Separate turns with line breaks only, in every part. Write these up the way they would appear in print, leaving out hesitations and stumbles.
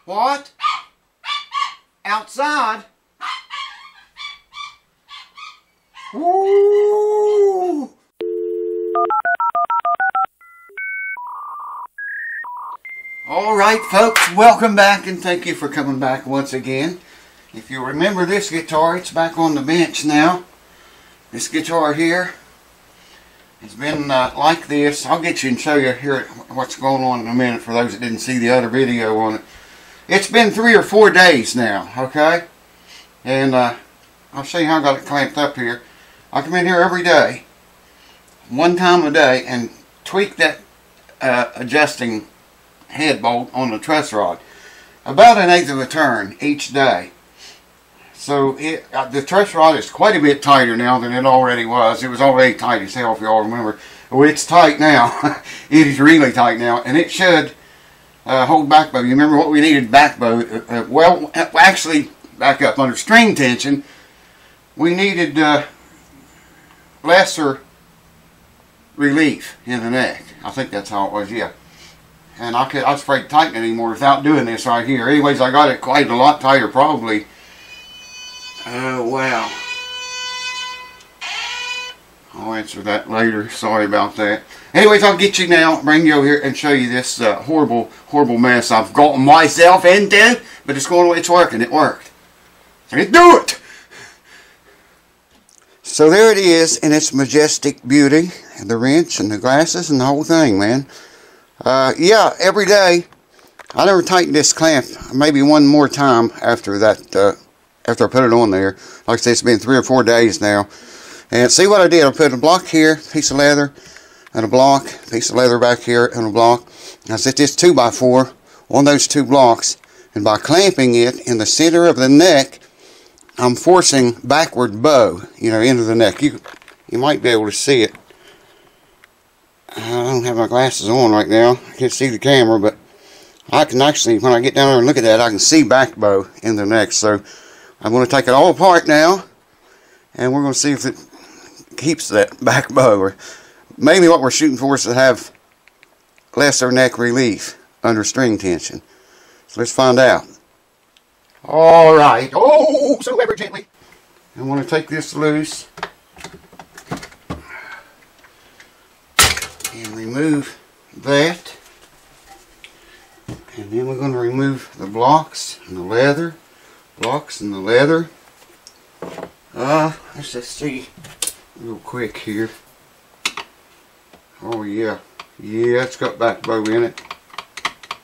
What? Outside? Woo! Alright folks, welcome back and thank you for coming back once again. If you remember this guitar, it's back on the bench now. This guitar here has been like this. I'll get you and show you here what's going on in a minute for those that didn't see the other video on it. It's been 3 or 4 days now, okay? And I'll show you how I got it clamped up here. I come in here every day, one time a day, and tweak that adjusting head bolt on the truss rod. About 1/8 of a turn each day. So the truss rod is quite a bit tighter now than it already was. It was already tight as hell, if you all remember. Well, it's tight now. It is really tight now, and it should hold back bow. You remember what we needed back bow? Well, actually, back up. Under string tension, we needed lesser relief in the neck. I think that's how it was, yeah. And I was afraid to tighten it anymore without doing this right here. Anyways, I got it quite a lot tighter, probably. Wow. I'll answer that later. Sorry about that. Anyways, I'll get you now, bring you over here and show you this horrible mess I've gotten myself into. But it's working. It worked. Let's do it! So there it is in its majestic beauty. And the wrench and the glasses and the whole thing, man. Yeah, every day. I never tightened this clamp. Maybe one more time after that. After I put it on there. Like I said, it's been 3 or 4 days now. And see what I did? I put a block here, piece of leather, and a block, piece of leather back here, and a block. And I set this 2x4 on those 2 blocks. And by clamping it in the center of the neck, I'm forcing backward bow, you know, into the neck. You might be able to see it. I don't have my glasses on right now. I can't see the camera, but I can actually, when I get down there and look at that, I can see back bow in the neck. So I'm going to take it all apart now, and we're going to see if it keeps that back bow. Or mainly what we're shooting for is to have lesser neck relief under string tension. So let's find out. Alright. Oh, so ever gently. I want to take this loose and remove that. And then we're going to remove the blocks and the leather. Blocks and the leather. Let's just see real quick here. Oh yeah. Yeah, it's got back bow in it.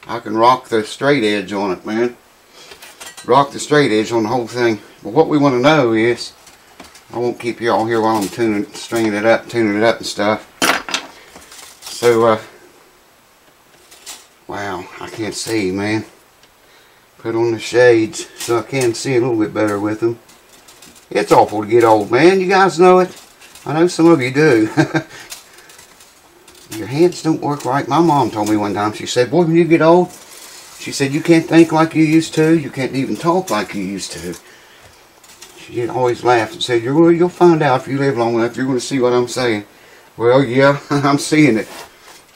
I can rock the straight edge on it, man. Rock the straight edge on the whole thing. But what we want to know is, I won't keep you all here while I'm stringing it up, tuning it up and stuff. So, wow, I can't see, man. Put on the shades so I can see a little bit better with them. It's awful to get old, man. You guys know it. I know some of you do. Your hands don't work right. My mom told me one time, she said, boy, when you get old, she said, you can't think like you used to. You can't even talk like you used to. She always laughed and said, you'll find out if you live long enough. You're going to see what I'm saying. Well, yeah, I'm seeing it.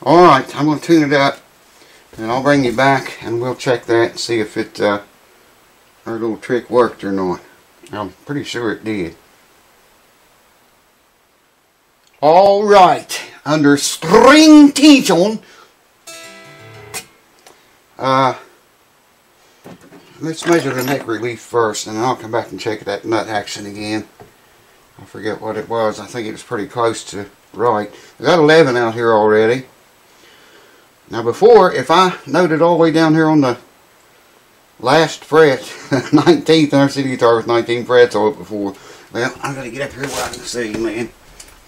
Alright, I'm going to tune it up. And I'll bring you back and we'll check that and see if it, our little trick worked or not. I'm pretty sure it did. Alright, under string tension, let's measure the neck relief first and then I'll come back and check that nut action again. I forget what it was. I think it was pretty close to right. I got 11 out here already. Now before, if I noted all the way down here on the last fret, 19th, I've seen a guitar with 19 frets on it before. Well, I gotta get up here where I can see, man.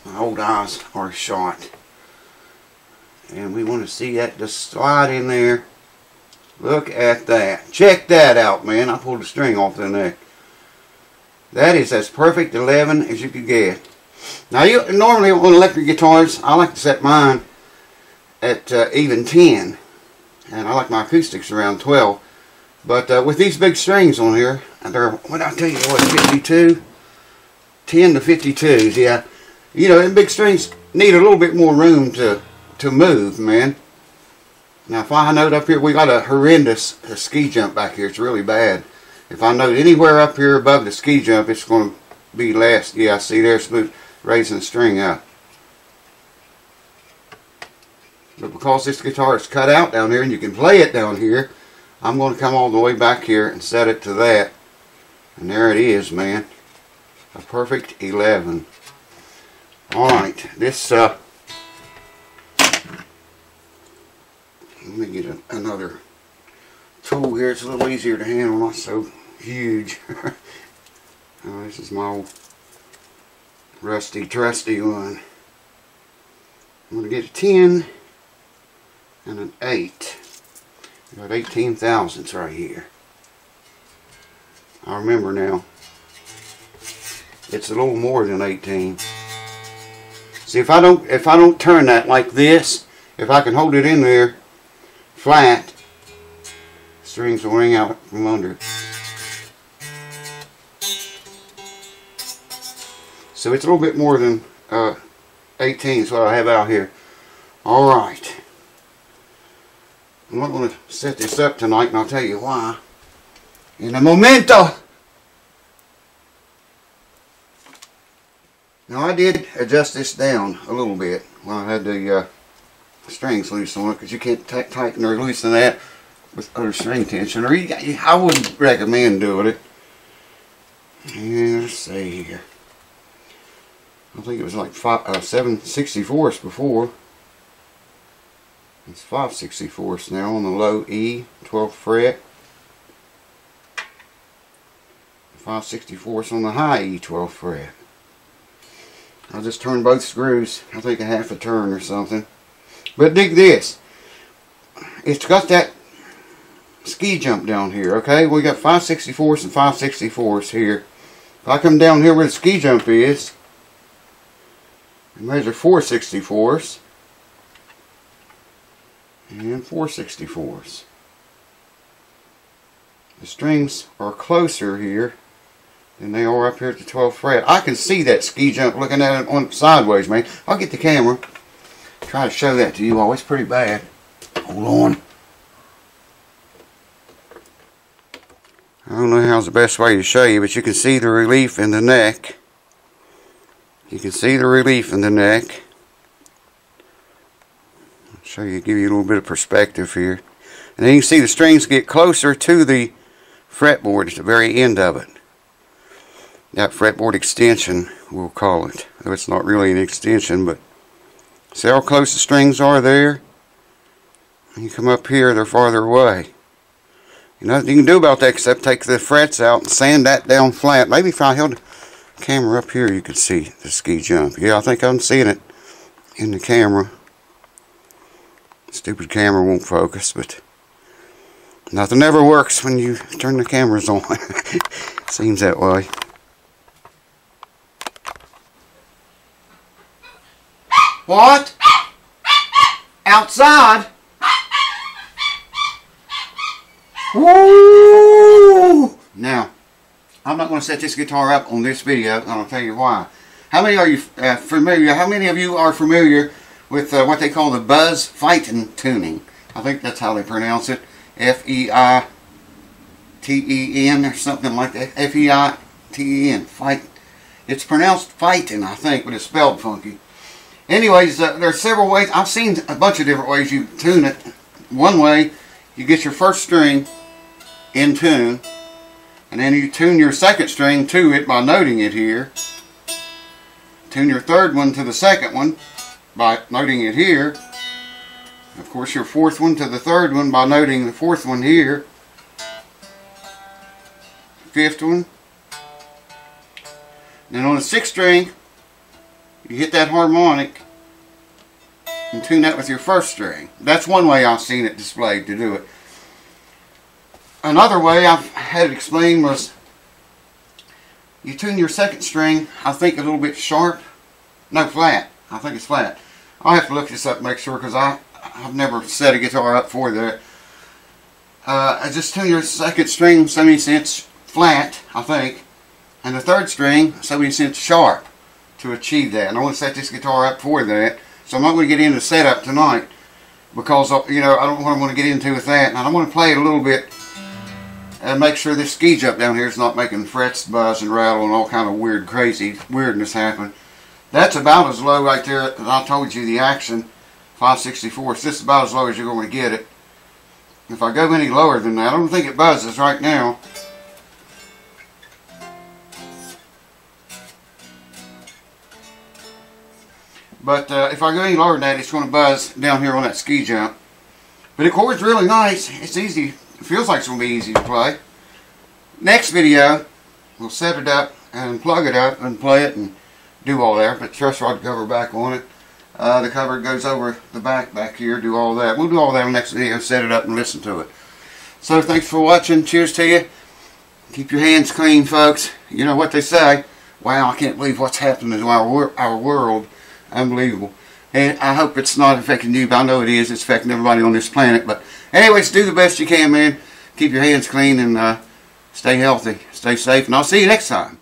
My old eyes are shot. And we want to see that just slide in there. Look at that. Check that out, man. I pulled the string off the neck. That is as perfect 11 as you could get. Now, normally on electric guitars, I like to set mine at even 10. And I like my acoustics around 12. But with these big strings on here, they're, what I tell you, what, 52? 10 to 52s, yeah. You know, and big strings need a little bit more room to move, man. Now if I note up here, we got a horrendous ski jump back here. It's really bad. If I note anywhere up here above the ski jump, it's going to be less. Yeah, see there's raising the string up. But because this guitar is cut out down here and you can play it down here, I'm going to come all the way back here and set it to that. And there it is, man. A perfect 11. Alright, this, let me get another tool here. It's a little easier to handle, not so huge. Oh, this is my old rusty trusty one. I'm going to get a 10 and an 8. Got 18 thousandths right here. I remember now. It's a little more than 18. See, if I don't turn that like this, if I can hold it in there flat, strings will ring out from under. So it's a little bit more than 18 is what I have out here. Alright. I'm not going to set this up tonight, and I'll tell you why in a momento. Now I did adjust this down a little bit when I had the strings loose on it, because you can't tighten or loosen that with other string tension, or I wouldn't recommend doing it. And let's see here. I think it was like 7/64 before. It's 5/64 now on the low E, 12th fret. 5/64 on the high E, 12th fret. I'll just turn both screws, I think a half a turn or something. But dig this. It's got that ski jump down here, okay? We got 5/64 and 5/64 here. If I come down here where the ski jump is, and measure 4/64 and 4/64. The strings are closer here than they are up here at the 12th fret. I can see that ski jump looking at it on sideways, man. I'll get the camera, try to show that to you all. It's pretty bad. Hold on. I don't know how's the best way to show you, but you can see the relief in the neck. You can see the relief in the neck. I'll show you, give you a little bit of perspective here. And then you can see the strings get closer to the fretboard at the very end of it. That fretboard extension, we'll call it. Though it's not really an extension, but see how close the strings are there? When you come up here, they're farther away. Nothing you can do about that except take the frets out and sand that down flat. Maybe if I held the camera up here, you could see the ski jump. Yeah, I think I'm seeing it in the camera. Stupid camera won't focus, but nothing ever works when you turn the cameras on. Seems that way. What? Outside? Woo! Now, I'm not going to set this guitar up on this video, and I'll tell you why. How many are you familiar? How many of you are familiar with what they call the buzz fighting tuning? I think that's how they pronounce it. F-E-I-T-E-N or something like that. F-E-I-T-E-N. Fight. It's pronounced fighting, I think, but it's spelled funky. Anyways, there's several ways. I've seen a bunch of different ways you tune it. One way, you get your first string in tune, and then you tune your second string to it by noting it here. Tune your third one to the second one by noting it here. Of course, your fourth one to the third one by noting the fourth one here. Fifth one. Then on the sixth string, you hit that harmonic and tune that with your first string. That's one way I've seen it displayed to do it. Another way I've had it explained was you tune your second string, I think a little bit sharp. No, flat. I think it's flat. I'll have to look this up and make sure, because I've never set a guitar up for that. I just tune your second string 70 cents flat, I think, and the third string 70 cents sharp to achieve that. And I want to set this guitar up for that, so I'm not going to get into setup tonight. because, you know, I don't want to get into with that. And I want to play it a little bit and make sure this ski jump down here is not making frets buzz and rattle and all kind of weird, crazy weirdness happen. That's about as low right there as I told you, the Action 564. So this is about as low as you're going to get it. If I go any lower than that, I don't think it buzzes right now. But if I go any lower than that, it's going to buzz down here on that ski jump. But the chord's really nice. It's easy. It feels like it's going to be easy to play. Next video, we'll set it up and plug it up and play it and do all that. But truss rod cover back on it. The cover goes over the back here. Do all that. We'll do all that in the next video. Set it up and listen to it. So thanks for watching. Cheers to you. Keep your hands clean, folks. You know what they say. Wow, I can't believe what's happening to our world. Unbelievable. And I hope it's not affecting you, but I know it is. It's affecting everybody on this planet. But anyways, do the best you can, man. Keep your hands clean and stay healthy. Stay safe. And I'll see you next time.